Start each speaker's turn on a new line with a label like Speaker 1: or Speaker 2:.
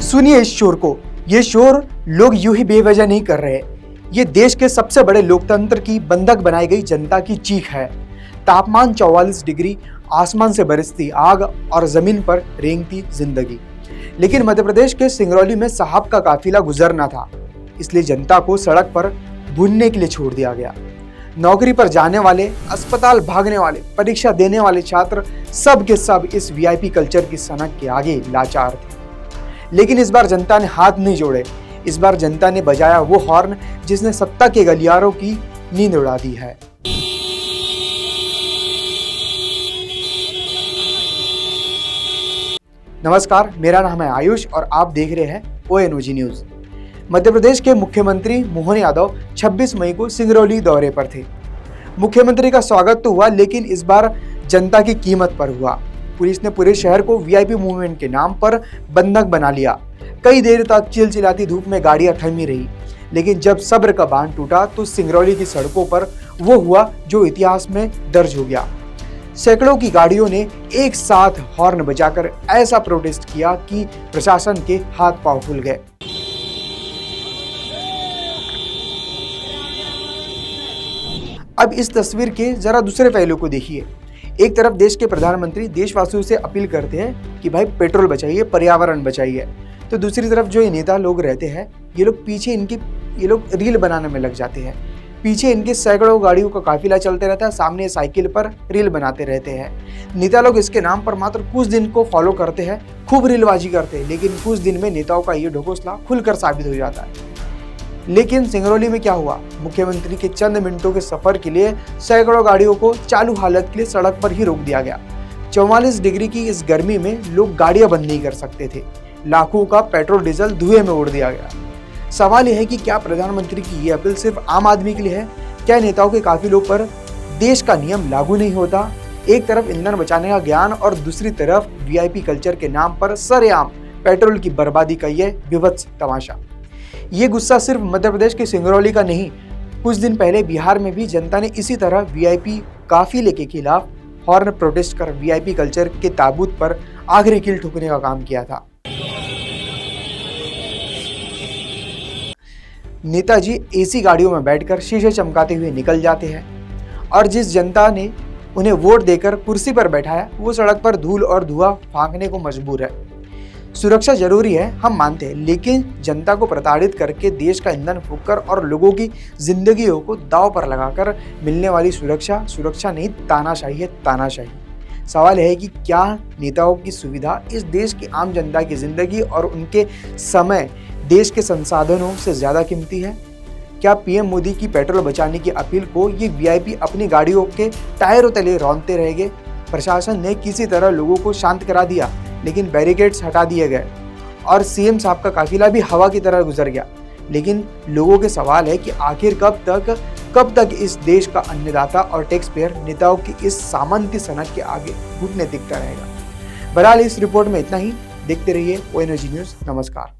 Speaker 1: सुनिए इस शोर को। ये शोर लोग यूं ही बेवजह नहीं कर रहे। ये देश के सबसे बड़े लोकतंत्र की बंधक बनाई गई जनता की चीख है। तापमान 44 डिग्री, आसमान से बरसती आग और जमीन पर रेंगती जिंदगी। लेकिन मध्य प्रदेश के सिंगरौली में साहब का काफिला गुजरना था, इसलिए जनता को सड़क पर भूनने के लिए छोड़ दिया गया। नौकरी पर जाने वाले, अस्पताल भागने वाले, परीक्षा देने वाले छात्र सब के सब इस वीआईपी कल्चर की सनक के आगे लाचार थे। लेकिन इस बार जनता ने हाथ नहीं जोड़े। इस बार जनता ने बजाया वो हॉर्न जिसने सत्ता के गलियारों की नींद उड़ा दी है। नमस्कार, मेरा नाम है आयुष और आप देख रहे हैं ONOG न्यूज। मध्य प्रदेश के मुख्यमंत्री मोहन यादव 26 मई को सिंगरौली दौरे पर थे। मुख्यमंत्री का स्वागत तो हुआ, लेकिन इस बार जनता की कीमत पर हुआ। पुलिस ने पूरे शहर को वीआईपी मूवमेंट के नाम पर बंधक बना लिया। कई देर तक चिलचिलाती धूप में गाड़ियां थमी रही, लेकिन जब सब्र का बांध टूटा तो सिंगरौली की सड़कों पर वो हुआ जो इतिहास में दर्ज हो गया। सैकड़ों की गाड़ियों ने एक साथ हॉर्न बजाकर ऐसा प्रोटेस्ट किया कि प्रशासन के हाथ पांव फूल गए। अब इस तस्वीर के जरा दूसरे पहलू को देखिए। एक तरफ देश के प्रधानमंत्री देशवासियों से अपील करते हैं कि भाई पेट्रोल बचाइए, पर्यावरण बचाइए, तो दूसरी तरफ जो ये नेता लोग रहते हैं, ये लोग रील बनाने में लग जाते हैं। पीछे इनके सैकड़ों गाड़ियों का काफिला चलते रहता है, सामने साइकिल पर रील बनाते रहते हैं। नेता लोग इसके नाम पर मात्र कुछ दिन को फॉलो करते हैं, खूब रीलबाजी करते हैं, लेकिन कुछ दिन में नेताओं का ये ढकोसला खुलकर साबित हो जाता है। लेकिन सिंगरौली में क्या हुआ? मुख्यमंत्री के चंद मिनटों के सफर के लिए सैकड़ों गाड़ियों को चालू हालत के लिए सड़क पर ही रोक दिया गया। 44 डिग्री की इस गर्मी में लोग गाड़ियां बंद नहीं कर सकते थे। लाखों का पेट्रोल डीजल धुएं में उड़ दिया गया। सवाल यह है कि क्या प्रधानमंत्री की ये अपील सिर्फ आम आदमी के लिए है? क्या नेताओं के काफिलों पर देश का नियम लागू नहीं होता? एक तरफ ईंधन बचाने का ज्ञान और दूसरी तरफ वीआईपी कल्चर के नाम पर सरेआम पेट्रोल की बर्बादी का यह विभत्स तमाशा। ये गुस्सा सिर्फ मध्य प्रदेश के सिंगरौली का नहीं, कुछ दिन पहले बिहार में भी जनता ने इसी तरह वीआईपी काफिले के खिलाफ हॉर्न प्रोटेस्ट कर वीआईपी कल्चर के ताबूत पर आखिरी कील ठोकने का काम किया था। नेताजी एसी गाड़ियों में बैठकर शीशे चमकाते हुए निकल जाते हैं और जिस जनता ने उन्हें वोट देकर कुर्सी पर बैठाया, वो सड़क पर धूल और धुआं फांकने को मजबूर है। सुरक्षा जरूरी है, हम मानते हैं, लेकिन जनता को प्रताड़ित करके देश का ईंधन फूंककर और लोगों की जिंदगियों को दांव पर लगाकर मिलने वाली सुरक्षा नहीं, तानाशाही है, तानाशाही। सवाल है कि क्या नेताओं की सुविधा इस देश की आम जनता की जिंदगी और उनके समय, देश के संसाधनों से ज्यादा कीमती है? क्या पीएम मोदी की पेट्रोल बचाने की अपील को ये वीआईपी अपनी गाड़ियों के टायरों तले रौंदते रहेंगे? प्रशासन ने किसी तरह लोगों को शांत करा दिया, लेकिन बैरिकेड्स हटा दिए गए और सीएम साहब का काफिला भी हवा की तरह गुजर गया। लेकिन लोगों के सवाल है कि आखिर कब तक इस देश का अन्नदाता और टैक्स पेयर नेताओं की इस सामंती सनक के आगे घुटने दिखता रहेगा। बहरहाल इस रिपोर्ट में इतना ही। देखते रहिए ONOG न्यूज। नमस्कार।